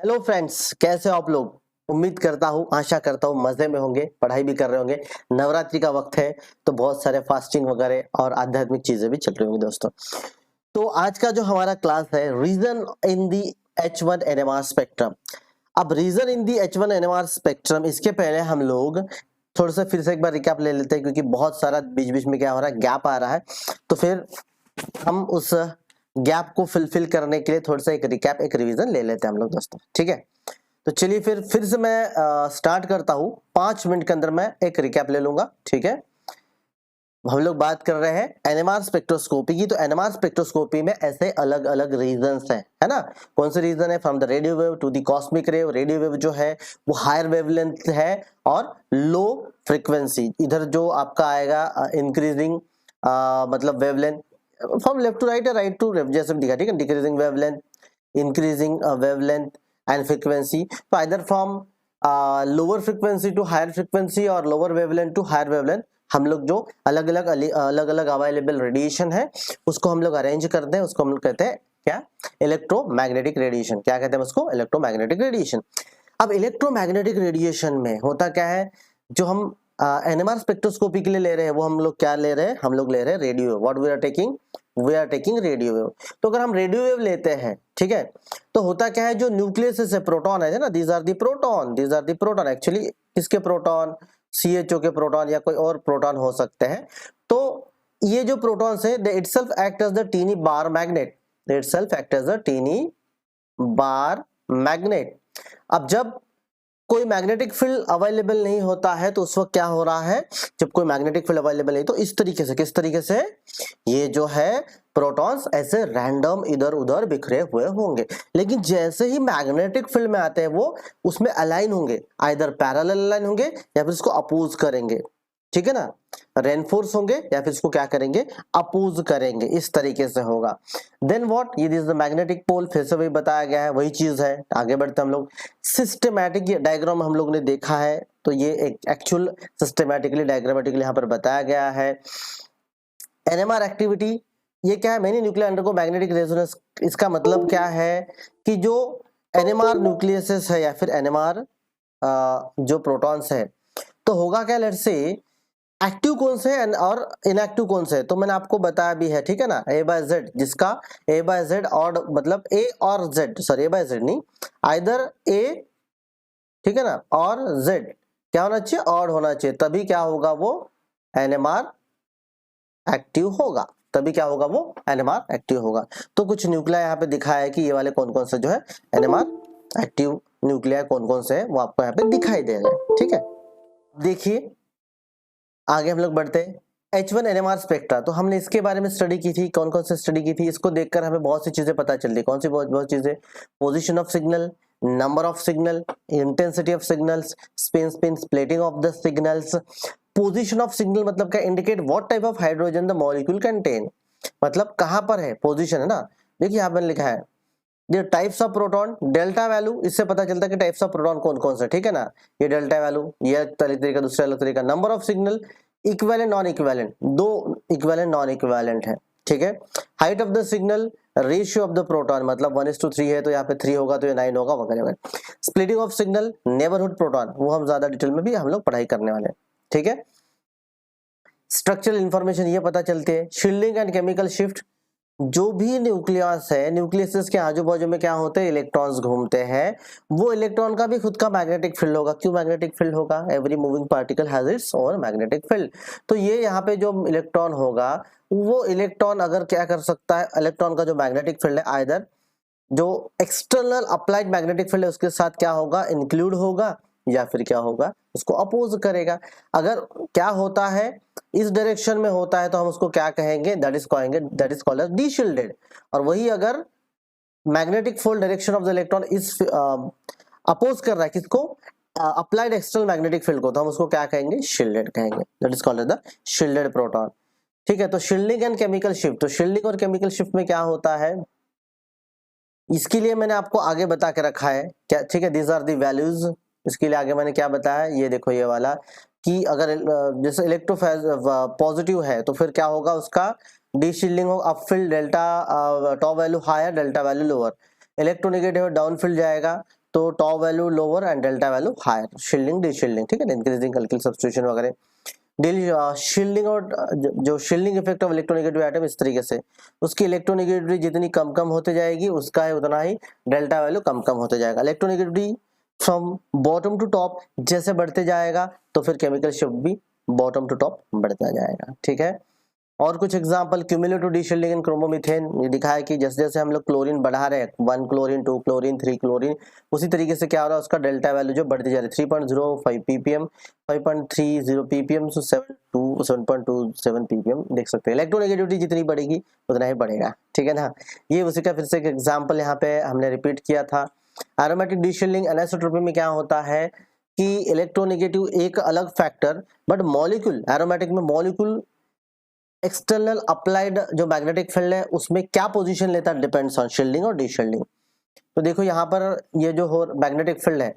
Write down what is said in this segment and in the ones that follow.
Hello friends, कैसे हो आप लोग। उम्मीद करता हूँ, आशा करता हूँ मजे में होंगे, पढ़ाई भी कर रहे होंगे। नवरात्रि का वक्त है तो बहुत सारे फास्टिंग वगैरह और आध्यात्मिक चीजें भी चल रही होंगी दोस्तों। तो आज का जो हमारा क्लास है reason in the H1 NMR spectrum. अब reason in the H1 NMR spectrum, इसके पहले हम लोग थोड़ा सा फिर से एक बार रिकैप ले लेते हैं, क्योंकि बहुत सारा बीच बीच में क्या हो रहा है, गैप आ रहा है। तो फिर हम उस गैप को फिलफिल करने के लिए थोड़ा सा एक रिकैप, एक रिवीजन ले लेते हैं हम लोग दोस्तों। ठीक है, तो चलिए फिर से मैं स्टार्ट करता हूँ। 5 मिनट के अंदर मैं एक रिकैप ले लूंगा। ठीक है, हम लोग बात कर रहे हैं एनएमआर स्पेक्ट्रोस्कोपी की। तो एनएमआर स्पेक्ट्रोस्कोपी में ऐसे अलग अलग रीजन्स हैं, है ना। कौन से रीजन है? From the radio wave to the cosmic ray. Radio wave जो है वो हायर वेवलेंथ है और लो फ्रीक्वेंसी। इधर जो आपका आएगा इंक्रीजिंग मतलब wavelength from left to right, right to left जैसे दिखा। ठीक है, decreasing wavelength, increasing wavelength and frequency. तो either from lower frequency to higher frequency और lower wavelength to higher wavelength, हम लोग जो अलग अलग अवेलेबल रेडिएशन है उसको हम लोग अरेंज करते हैं। उसको हम लोग कहते हैं क्या? Electromagnetic radiation. क्या कहते हैं उसको? Electromagnetic radiation. अब इलेक्ट्रोमैग्नेटिक रेडिएशन में होता क्या है, जो हम एनएमआर स्पेक्ट्रोस्कोपी के लिए ले रहे हैं वो हम लोग क्या ले रहे हैं? हम लोग ले रहे हैं radio. What we are taking radio wave. तो अगर हम रेडियो वेव लेते हैं, ठीक है, तो होता क्या है, जो न्यूक्लियस से प्रोटॉन है ना, these are the proton. Actually किसके प्रोटॉन? CHO के प्रोटॉन या कोई और प्रोटॉन हो सकते हैं। तो ये जो प्रोटॉन्स है, they itself act as the tiny bar magnet. They itself act as the tiny bar magnet. अब जब कोई मैग्नेटिक फील्ड अवेलेबल नहीं होता है तो उस वक्त क्या हो रहा है, जब कोई मैग्नेटिक फील्ड अवेलेबल नहीं, तो इस तरीके से, किस तरीके से, ये जो है प्रोटॉन्स ऐसे रैंडम इधर उधर बिखरे हुए होंगे। लेकिन जैसे ही मैग्नेटिक फील्ड में आते हैं वो उसमें अलाइन होंगे, आइदर पैरेलल अलाइन होंगे या फिर इसको अपोज करेंगे। ठीक है ना, रेनफोर्स होंगे या फिर इसको क्या करेंगे? अपोज करेंगे। इस तरीके से होगा। देन व्हाट, ये दिस द मैग्नेटिक पोल, फिर से वही बताया गया है, वही चीज है। आगे बढ़ते हम लोग। सिस्टमैटिक डायग्राम हम लोग ने देखा है, तो ये एक एक्चुअल सिस्टमैटिकली डायग्रामेटिकली यहाँ पर बताया गया है। एनएमआर एक्टिविटी ये क्या है? Many nuclear undergo magnetic resonance. इसका मतलब क्या है कि जो एनएमआर न्यूक्लियस है या फिर एनएमआर जो प्रोटॉन्स है, तो होगा क्या, लेट्स से एक्टिव कौन से है और इनएक्टिव कौन से है, तो मैंने आपको बताया भी है। ठीक है ना, A बाय Z, जिसका A बाय Z और मतलब A और Z, sorry A by Z नहीं, आइदर A, ठीक है ना, और Z क्या होना चाहिए? और होना चाहिए, तभी क्या होगा वो एनएमआर एक्टिव होगा। तभी क्या होगा वो एनएमआर एक्टिव होगा। तो कुछ न्यूक्लिया यहाँ पे दिखाया है कि ये वाले कौन कौन से जो है एनएमआर एक्टिव न्यूक्लिया कौन कौन से है वो आपको यहाँ पे दिखाई दे रहे हैं। ठीक है, देखिए आगे हम लोग बढ़ते हैं। H1 NMR स्पेक्ट्रा, तो हमने इसके बारे में स्टडी की थी। कौन कौन से स्टडी की थी? इसको देखकर हमें बहुत सी चीजें पता चलती। कौन सी? बहुत चीजें। Position of signal, number of signal, intensity of signals, spin splitting of the signals. Position of signal मतलब क्या? Indicate what type of hydrogen the molecule contain, मतलब कहां पर है, पोजीशन है ना। देखिए यहाँ पर लिखा है ये types of proton, delta value, इससे पता चलता है कि टाइप्स ऑफ प्रोटॉन कौन कौन से। ठीक है ना, ये डेल्टा वैल्यू, ये तरीका, दूसरा अलग तरीका। Number of signal, equivalent non equivalent, दो इक्विवेलेंट नॉन इक्विवेलेंट है। ठीक है, height of the signal, ratio of the proton, मतलब 1:3 है तो यहाँ पे 3 होगा तो ये 9 होगा वगैरह वगैरह। Splitting of signal, neighbourhood proton, वो हम ज्यादा डिटेल में भी हम लोग पढ़ाई करने वाले हैं। ठीक है, स्ट्रक्चरल इंफॉर्मेशन ये पता चलती है। शील्डिंग एंड केमिकल शिफ्ट, जो भी न्यूक्लियस है, न्यूक्लियस के आजू बाजू में क्या होते हैं? इलेक्ट्रॉन्स घूमते हैं। वो इलेक्ट्रॉन का भी खुद का मैग्नेटिक फील्ड होगा। क्यों मैग्नेटिक फील्ड होगा? Every moving particle has its own magnetic field. तो ये यहाँ पे जो इलेक्ट्रॉन होगा, वो इलेक्ट्रॉन अगर क्या कर सकता है, इलेक्ट्रॉन का जो मैग्नेटिक फील्ड है, आइदर जो एक्सटर्नल अप्लाइड मैग्नेटिक फील्ड है उसके साथ क्या होगा? इंक्लूड होगा, या फिर क्या होगा? उसको अपोज करेगा। अगर क्या होता है, इस डायरेक्शन में होता है तो हम उसको क्या कहेंगे? That is called as deshielded. और वही अगर magnetic field direction of the electron is oppose कर रहा है किसको? अप्लाइड एक्सटर्नल मैग्नेटिक फील्ड को, तो हम उसको क्या कहेंगे? शील्डेड कहेंगे। That is called as the shielded proton. ठीक है, तो शील्डिंग एंड केमिकल शिफ्ट, तो शील्डिंग और केमिकल शिफ्ट में क्या होता है, इसके लिए मैंने आपको आगे बता के रखा है क्या। ठीक है, दीज आर दी वैल्यूज। इसके लिए आगे मैंने क्या बताया, ये देखो ये वाला, कि अगर जैसे इलेक्ट्रो पॉजिटिव है तो फिर क्या होगा उसका? डीशील्डिंग हो, upfield delta top value higher, delta value lower. Electronegative downfield जाएगा तो top value lower and delta value higher, shielding deshielding, ठीक है ना, इंक्रीजिंग अल्किल सब्स्टिट्यूशन वगैरह। शील्डिंग और जो shielding effect of electronegative atom इस तरीके से, उसकी इलेक्ट्रोनेगेटिविटी जितनी कम कम होते जाएगी उसका है उतना ही डेल्टा वैल्यू कम कम होते जाएगा। Electronegativity from bottom to top जैसे बढ़ते जाएगा तो फिर केमिकल शिफ्ट भी बॉटम टू टॉप बढ़ता जाएगा, ठीक है। और कुछ एग्जांपल, क्यूमुलेटिव डीशील्डिंग इन क्रोमोमीथेन, ये दिखा है कि जैसे जैसे हम लोग क्लोरीन बढ़ा रहे हैं, 1 क्लोरीन 2 क्लोरीन 3 क्लोरीन, उसी तरीके से क्या हो रहा है उसका डेल्टा वैल्यू जो बढ़ती जा रही है, 3.05 ppm 5.30 ppm 7.27 ppm देख सकते हैं। इलेक्ट्रोनेगेटिविटी जितनी बढ़ेगी उतना ही बढ़ेगा, ठीक है ना। ये उसी का फिर से एक एग्जाम्पल यहाँ पे हमने रिपीट किया था। एरोमेटिक डीशील्डिंग एनिसोट्रोपी में क्या होता है कि इलेक्ट्रोनेगेटिव एक अलग फैक्टर, बट मॉलिक्यूल, एरोमेटिक में मॉलिक्यूल एक्सटर्नल अप्लाइड जो मैग्नेटिक फील्ड है उसमें क्या पोजीशन लेता है, डिपेंड्स ऑन शील्डिंग और डीशील्डिंग। तो देखो यहाँ पर ये जो हो मैग्नेटिक फील्ड है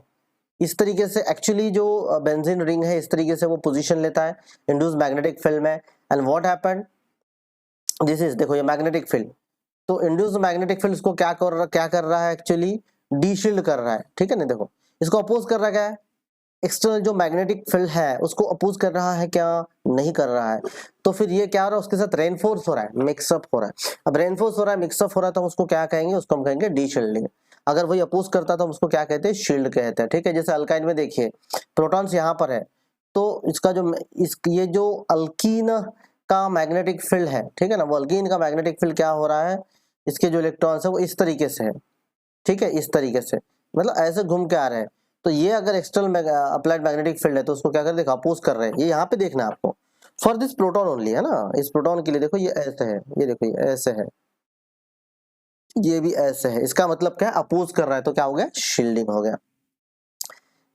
इस तरीके से, एक्चुअली जो बेंजीन रिंग है इस तरीके से वो पोजीशन लेता है इंड्यूस मैग्नेटिक फील्ड में। And what happened, this is, देखो ये मैग्नेटिक फील्ड, तो इंड्यूस मैग्नेटिक फील्ड इसको क्या कर रहा है, एक्चुअली डीशील्ड कर रहा है, ठीक है ना। देखो इसको अपोज कर रहा है, क्या है, एक्सटर्नल जो मैग्नेटिक फील्ड है उसको अपोज कर रहा है, क्या नहीं कर रहा है। तो फिर ये क्या हो रहा है, उसके साथ रेनफोर्स हो रहा है, मिक्सअप हो रहा है। अब रेनफोर्स हो रहा है, मिक्सअप हो रहा है, तो हम उसको क्या कहेंगे, उसको हम कहेंगे डीशील्डिंग। अगर वही अपोज करता तो हम उसको क्या कहते हैं, शील्ड कहते हैं, ठीक है। जैसे अल्काइन में देखिए प्रोटॉन्स यहाँ पर है, तो इसका जो ये जो अल्कीन का मैग्नेटिक फील्ड है, ठीक है ना, वो अल्कीन का मैग्नेटिक फील्ड क्या हो रहा है, इसके जो इलेक्ट्रॉन्स है वो इस तरीके से है, ठीक है, इस तरीके से, मतलब ऐसे घूम के आ रहे हैं। तो ये अगर एक्सटर्नल अप्लाइड मैग्नेटिक फील्ड है तो उसको क्या कर देखो अपोज कर रहे हैं, ये यहाँ पे देखना है आपको, फॉर दिस प्रोटॉन ओनली, है ना। इस प्रोटॉन के लिए देखो ये ऐसे है, ये देखो ये ऐसे है, ये भी ऐसे है, इसका मतलब क्या है, अपोज कर रहा है, तो क्या हो गया, शील्डिंग हो गया।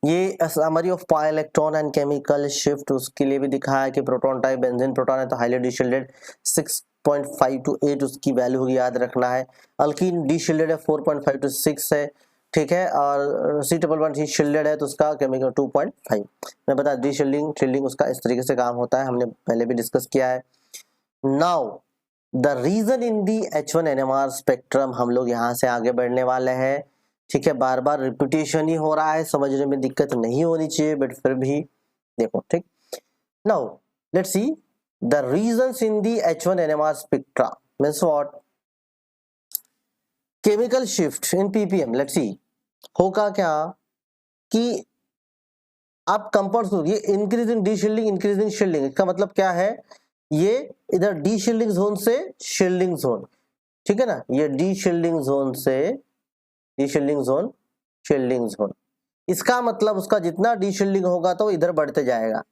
ये summary of pi electron and chemical shift, उसके लिए भी दिखाया है कि प्रोटॉन टाइप बेंजीन प्रोटॉन है तो हाईली डीशील्डेड 6.5 to 8 उसकी वैल्यू होगी, याद रखना है। अल्कीन डीशील्डेड है 4.5 to 6 है, ठीक है। और C11 शील्डेड है तो उसका केमिकल 2.5। मैं बता डीशील्डिंग शील्डिंग उसका इस तरीके से काम होता है, हमने पहले भी डिस्कस किया है। Now the region in the H1 NMR spectrum, हम लोग यहाँ से आगे बढ़ने वाले हैं, ठीक है। बार बार रिपीटेशन ही हो रहा है, समझने में दिक्कत नहीं होनी चाहिए, बट फिर भी देखो, ठीक। Now let's see the reasons in the H1 NMR spectra means what, chemical shift in ppm। Let's see होगा क्या कि आप कंपाउंड्स को, ये इंक्रीजिंग डीशील्डिंग इंक्रीजिंग शील्डिंग, इसका मतलब क्या है, ये इधर डीशील्डिंग जोन से शील्डिंग जोन, ठीक है ना, ये डीशील्डिंग जोन से डीशील्डिंग जोन शील्डिंग जोन, इसका मतलब उसका जितना डीशील्डिंग होगा तो इधर बढ़ते जाएगा,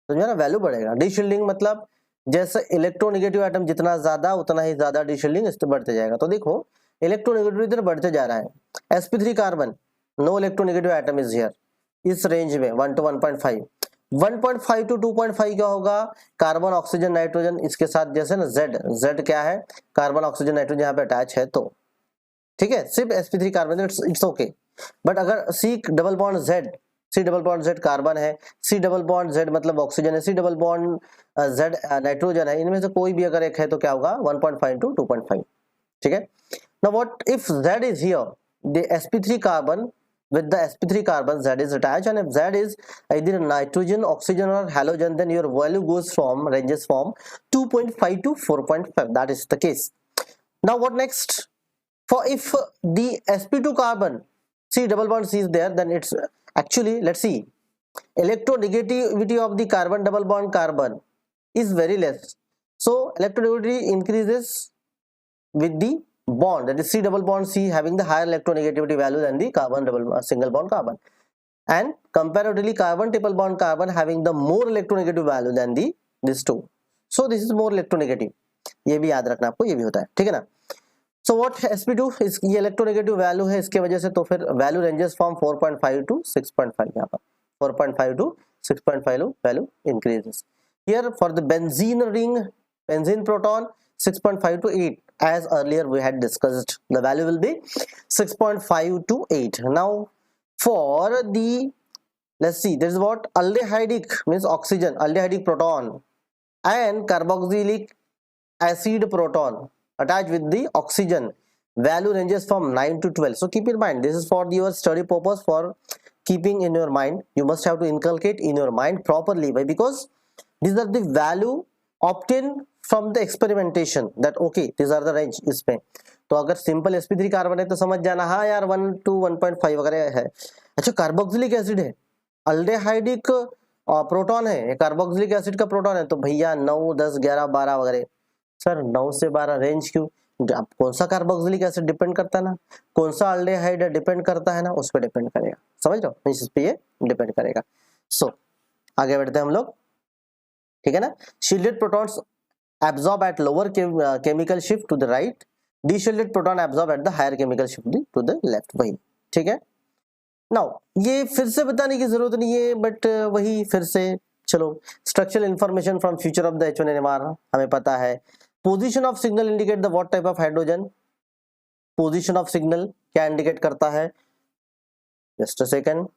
समझ में ना, वैल्यू बढ़ेगा। डीशील्डिंग मतलब जैसे इलेक्ट्रोनेगेटिव एटम जितना ज्यादा उतना ही ज्यादा डीशील्डिंग इस बढ़ते जाएगा। तो देखो इलेक्ट्रोनेगेटिव इधर बढ़ते जा रहा है, sp3 carbon, no electronegative atom is here, इस रेंज में 1 to 1.5, 1.5 to 2.5 क्या होगा, कार्बन ऑक्सीजन नाइट्रोजन इसके साथ, जैसे ना Z क्या है, कार्बन ऑक्सीजन नाइट्रोजन यहाँ पे अटैच है, तो ठीक है, सिर्फ sp3 carbon it's okay. But अगर C double bond Z carbon है, C डबल बॉन्ड Z मतलब ऑक्सीजन है, C double bond Z nitrogen है, इनमें से कोई भी अगर एक है तो क्या होगा 1.5 to 2.5, ठीक है। Now what if Z is here, the sp3 carbon, with the sp3 carbon Z is attached, and if Z is either nitrogen, oxygen or halogen, then your value ranges from 2.5 to 4.5, that is the case. Now what next, for if the sp2 carbon C double bond C is there, then it's actually, let's see, electronegativity of the carbon double bond carbon is very less, so electronegativity increases with the bond, that is C double bond C having the higher electronegativity value than the carbon single bond carbon, and comparatively carbon triple bond carbon having the more electronegative value than these two, so this is more electronegative, ये भी याद रखना आपको, ये भी होता है, ठीक है ना। So what sp2 इस ये इलेक्ट्रोनेगेटिव वैल्यू है इसके वजह से, तो फिर वैल्यू रेंजेस फ्रॉम 4.5 to 6.5, यहाँ पर 4.5 to 6.5 value increases. Here for the benzene ring, benzene proton 6.5 to 8, as earlier we had discussed, the value will be 6.5 to 8. Now for the, let's see, this is what aldehydic means oxygen, aldehydic proton and carboxylic acid proton attached with the oxygen, value ranges from 9 to 12. So keep in mind, this is for your study purpose, for keeping in your mind. You must have to inculcate in your mind properly. Why? Because these are the value obtained from the experimentation, that okay, these are the range इसमें. तो अगर simple sp3 carbon है तो समझ जाना, हाँ यार 1 to 1.5 वगैरह है. अच्छा, कार्बोक्सिलिक एसिड है, अल्डेहाइडिक प्रोटॉन है, कार्बोक्सिलिक एसिड का प्रोटॉन है, तो भैया 9, 10, 11, 12 वगैरह. सर 9 से 12 रेंज क्यों? अब कौन सा कार्बोक्सिलिक एसिड डिपेंड करता है ना, कौन सा अल्डेहाइड डिपेंड करता है ना, उस पर डिपेंड करेगा. समझ लो, इस पे ये डिपेंड करेगा. सो आगे बढ़ते हैं हम लोग, ठीक है ना. Shielded protons absorb at lower chemical shift to the right, deshielded proton absorb at the higher chemical shift to the left. वही ठीक है. नाउ ये फिर से बताने की जरूरत नहीं है, बट वही फिर से चलो. Structural information from future of the H1NMR हमें पता है. Position of signal indicate the what type of hydrogen. Position of signal क्या इंडिकेट करता है? Just a second.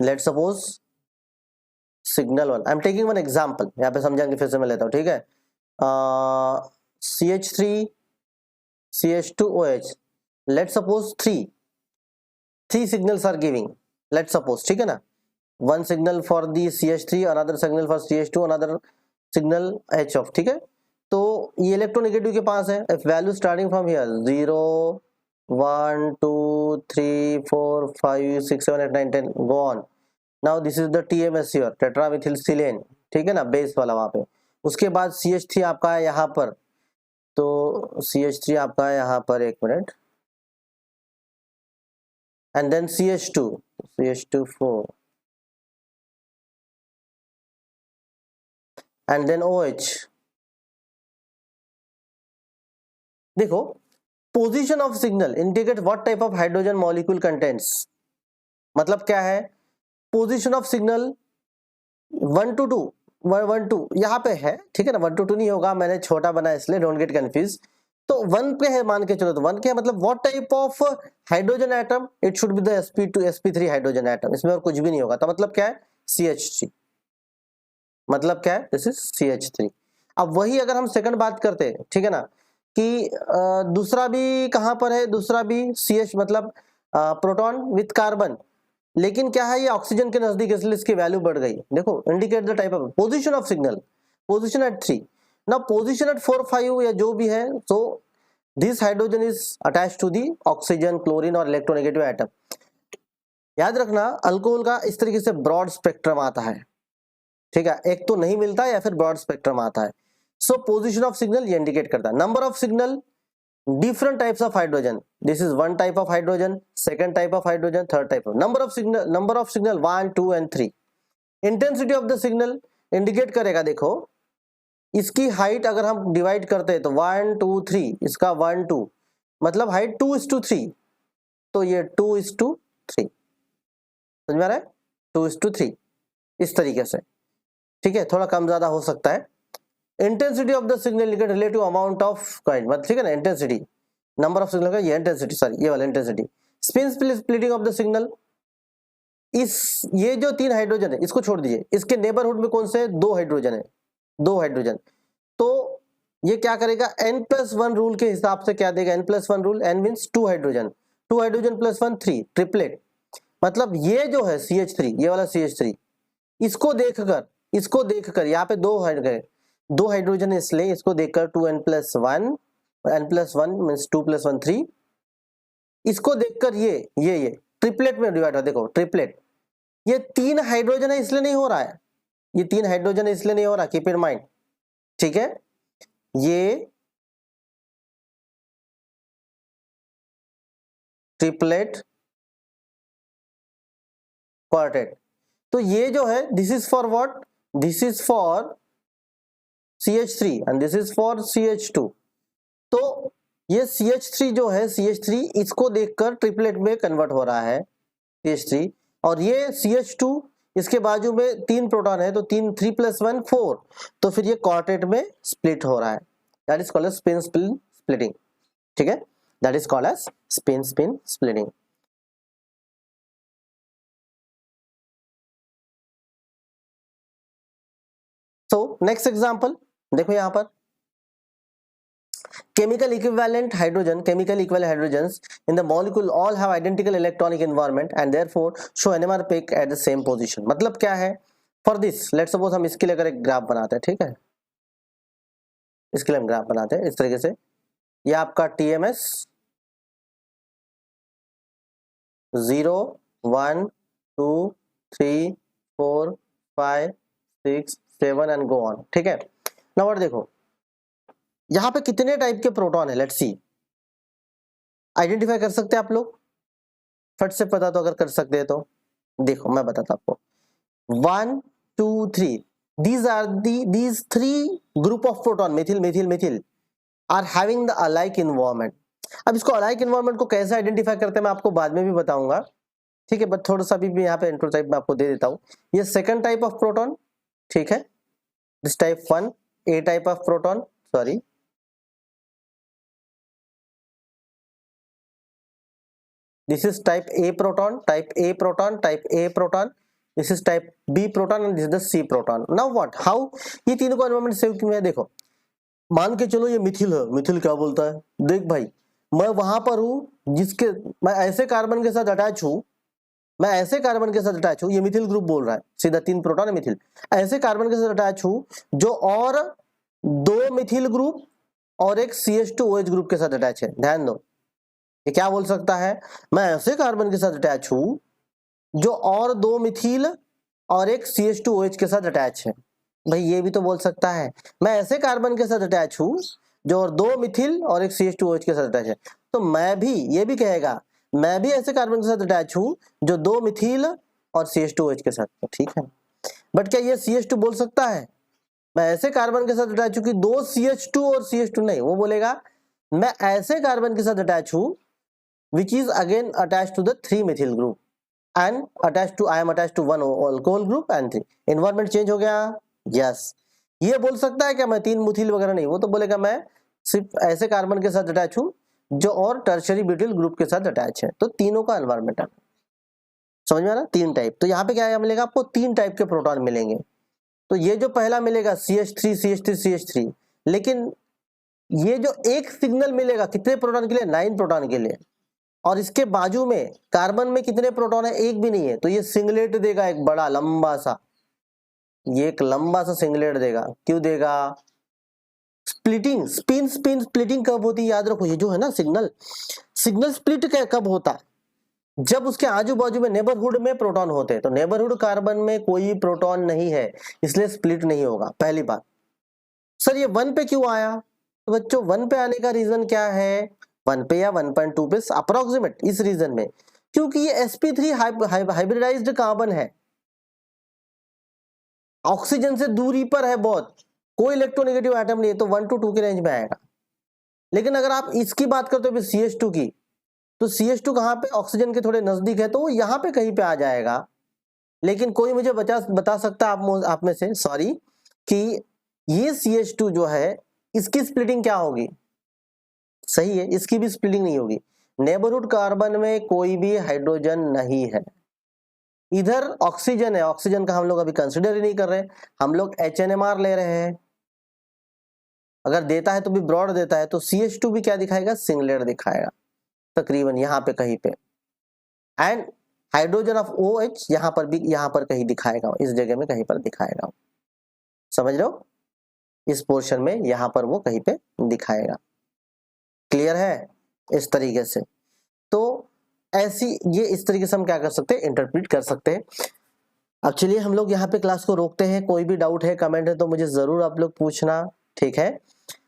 Let's suppose signal 1, I am taking one example, यहाँ पे समझाएंगे, फिर से मैं लेता हूँ, ठीक है. CH3 CH2OH, let's suppose 3 signals are giving, let's suppose, ठीक है ना. one signal for the CH3, another signal for CH2, another signal H of, ठीक है. तो ये इलेक्ट्रोनेगेटिव के पास है. if value starting from here 0 1 2 3 4 5 6 7 8 9 10 go on. now this is the TMS here, tetramethyl ठीक है ना, बेस वाला वहां पे. उसके बाद CH3 आपका है यहाँ पर, तो CH3 आपका है यहाँ पर, एक minute, and then CH2 and then OH. देखो, position of signal indicate what type of hydrogen molecule contents. मतलब क्या है? पोजीशन ऑफ सिग्नल 1 to 2 1 2 यहाँ पे है, ठीक है ना. 1 to 2 नहीं होगा, मैंने छोटा बना इसलिए, डोंट गेट कंफ्यूज. तो 1 पे है मान के चलो, तो 1 के है मतलब what type of hydrogen atom, it should be the sp2 sp3 hydrogen atom. इसमें और कुछ भी नहीं होगा. तो मतलब क्या है? CH3. मतलब क्या है? This is CH3. अब वही अगर हम सेकंड बात करते हैं, ठीक है ना, कि दूसरा भी कहां पर है, दूसरा भी CH मतलब प्रोटॉन विथ कार्बन, लेकिन क्या है, ये ऑक्सीजन के नजदीक, इसलिए इसकी वैल्यू बढ़ गई. देखो, indicate the type of position of signal. Position at 3, ना पोजीशन एट 4 5 या जो भी है, so this hydrogen is attached to the oxygen, chlorine और इलेक्ट्रोनेगेटिव एटम. याद रखना, अल्कोहल का इस तरीके से ब्रॉड स्पेक्ट्रम आता है, ठीक है. एक तो नहीं मिलता है या फिर ब्रॉड स्पेक्ट्रम आता है. सो पोजीशन ऑफ सिग्नल ये इंडिकेट करता है. Number of signal, different types of hydrogen, this is one type of hydrogen, second type of hydrogen, third type of. number of signal 1 2 and 3. intensity of the signal indicate करेगा. देखो, इसकी height अगर हम divide करते हैं तो 1 2 3, इसका 1 2 मतलब हाइट 2:3, तो ये 2:3. समझ में आ रहा है? 2:3 इस तरीके से, ठीक है. थोड़ा कम ज्यादा हो सकता है. Intensity of the signal indicate relative amount of kind, मतलब ठीक है ना. इंटेंसिटी, नंबर ऑफ सिग्नल का ये इंटेंसिटी, सॉरी ये वाला intensity. Spin splitting of the signal, इस ये जो 3 हाइड्रोजन है इसको छोड़ दीजिए, इसके नेबरहुड में कौन से 2 हाइड्रोजन है, 2 हाइड्रोजन. तो ये क्या करेगा, n+1 रूल के हिसाब से क्या देगा, n+1 rule, n means 2 hydrogen, 2 hydrogen plus 1 3, triplet. मतलब ये जो है CH3, ये वाला CH3, इसको देखकर यहाँ पे 2 हाइड्रोजन, इसलिए इसको देखकर 2n+1 मीन्स 2 + 1 3. इसको देखकर ये ट्रिपलेट में डिवाइड हो. देखो ट्रिपलेट, ये 3 हाइड्रोजन है इसलिए नहीं हो रहा है, ये 3 हाइड्रोजन है इसलिए नहीं हो रहा. कीप इन माइंड, ठीक है. ये ट्रिपलेट क्वार्टेट, तो ये जो है, this is for what, this is for CH3 and this is for CH2. तो ये CH3 जो है, CH3 इसको देखकर ट्रिपलेट में कन्वर्ट हो रहा है CH3, और ये CH2 इसके बाजू में 3 प्रोटॉन है, तो 3 + 1 4, तो फिर ये क्वार्टेट में स्प्लिट हो रहा है. That is called as spin splitting, ठीक है. That is called as spin splitting. So next example देखो, यहां पर Chemical equivalent hydrogens in the molecule all have identical electronic environment and therefore show NMR peak at the same position. मतलब क्या है? For this, let's suppose हम इसके लिए अगर एक ग्राफ बनाते हैं, ठीक है, इसके लिए हम ग्राफ बनाते हैं इस तरीके से, ये आपका TMS 0 1 2 3 4 5 6 7 एंड गो ऑन, ठीक है। नाउ देखो यहां पे कितने टाइप के प्रोटॉन है, लेट्स सी, आइडेंटिफाई कर सकते हैं आप लोग? फट से पता तो अगर कर सकते हैं तो देखो मैं बताता हूं आपको। 1 2 3 these three group of proton methyl are having the alike environment। अब इसको अलाइक इन्वायरमेंट को कैसे आइडेंटिफाई करते हैं मैं आपको बाद में भी बताऊंगा, ठीक है, बट थोड़ा सा भी यहाँ पे इंट्रो टाइप में आपको दे देता हूँ। ये सेकंड टाइप ऑफ प्रोटॉन, ठीक है, this type 1 A type of proton, sorry this is type A proton, type A proton, type A proton, this is type B proton and this is the C proton। now what, how ये तीनों को environment save क्यों है? देखो मान के चलो ये मिथिल है, मिथिल क्या बोलता है, देख भाई मैं वहां पर हूं जिसके मैं ऐसे कार्बन के साथ अटैच हूं, मैं ऐसे कार्बन के साथ अटैच हूं, ये मिथिल ग्रुप बोल रहा है, सीधा 3 प्रोटॉन है मिथिल, ऐसे कार्बन के साथ अटैच हूं जो और 2 मिथिल ग्रुप और एक CH2OH ग्रुप के साथ अटैच है। ध्यान दो ये क्या बोल सकता है, मैं ऐसे कार्बन के साथ अटैच हूं जो और 2 मिथिल और एक CH2OH के साथ अटैच है। भाई ये भी तो बोल सकता है मैं ऐसे कार्बन के साथ अटैच हूं जो और 2 मिथिल और एक CH2OH के साथ अटैच है। तो मैं भी, ये भी कहेगा मैं भी ऐसे कार्बन के साथ अटैच हूं जो 2 मिथिल और CH2OH के साथ, ठीक है। बट क्या ये CH2 बोल सकता है मैं ऐसे कार्बन के साथ अटैच हूं कि 2 CH2 और CH2 नहीं, वो बोलेगा मैं ऐसे कार्बन के साथ अटैच हूं which is again attached to the 3 methyl group and I am attached to 1 alcohol group and 3। environment change हो गया, yes। ये बोल सकता है क्या मैं 3 मिथिल वगैरह नहीं, वो तो बोलेगा मैं सिर्फ ऐसे कार्बन के साथ अटैच हूं जो और टर्शियरी ब्यूटिल ग्रुप के साथ अटैच है। तो तीनों का एनवायरमेंट है, समझ में आ रहा, 3 टाइप। तो यहाँ पे क्या मिलेगा आपको, 3 टाइप के प्रोटॉन मिलेंगे। तो ये जो पहला मिलेगा CH3 CH3 CH3, लेकिन ये जो एक सिग्नल मिलेगा कितने प्रोटॉन के लिए, 9 प्रोटॉन के लिए, और इसके बाजू में कार्बन में कितने प्रोटॉन है, एक भी नहीं है, तो ये सिंगलेट देगा एक बड़ा लंबा सा, ये एक लंबा सा सिंगलेट देगा। क्यों देगा, स्प्लिटिंग, स्पिन स्प्लिटिंग कब होती है याद रखो, ये जो है ना सिग्नल स्प्लिट कब होता है, जब उसके आजू बाजू में नेबरहुड में प्रोटॉन होते हैं। तो नेबरहुड कार्बन में कोई प्रोटॉन नहीं है इसलिए स्प्लिट नहीं होगा, पहली बात। सर ये 1 पे क्यों आया, तो बच्चों 1 पे आने का रीजन क्या है, 1 पे या 1.2 पे अप्रोक्सीमेट इस रीजन में, क्योंकि ये sp3 हाइब्रिडाइज्ड कार्बन है, ऑक्सीजन से दूरी पर है बहुत, कोई इलेक्ट्रोनेगेटिव एटम नहीं है, तो 1 to 2 के रेंज में आएगा। लेकिन अगर आप इसकी बात करते हो CH2 की, तो CH2 कहां पे, ऑक्सीजन के थोड़े नजदीक है, तो वो यहां पे कहीं पे आ जाएगा। लेकिन कोई मुझे बता सकता है आप में से, सॉरी, कि ये CH2 जो है इसकी स्प्लिटिंग क्या होगी, सही है, इसकी भी स्प्लिटिंग नहीं होगी। नेबरहुड कार्बन में कोई भी हाइड्रोजन नहीं है, इधर ऑक्सीजन है, ऑक्सीजन का हम लोग अभी कंसिडर ही नहीं कर रहे, हम लोग HNMR ले रहे हैं, अगर देता है तो भी ब्रॉड देता है, तो CH2 भी क्या दिखाएगा, सिंगलेट दिखाएगा तकरीबन यहाँ पे कहीं पे, एंड हाइड्रोजन ऑफ OH यहाँ पर भी, यहाँ पर कहीं दिखाएगा, इस जगह में कहीं पर दिखाएगा, समझ रहे हो, इस पोर्शन में यहाँ पर वो कहीं पे दिखाएगा। क्लियर है इस तरीके से, तो ऐसी ये इस तरीके से हम क्या कर सकते हैं, इंटरप्रेट कर सकते हैं। अब चलिए हम लोग यहाँ पे क्लास को रोकते हैं, कोई भी डाउट है कमेंट है तो मुझे जरूर आप लोग पूछना, ठीक है।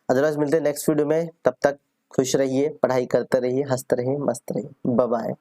अदरवाइज मिलते हैं नेक्स्ट वीडियो में, तब तक खुश रहिए, पढ़ाई करते रहिए, हंसते रहिए, मस्त रहिए, बाय बाय।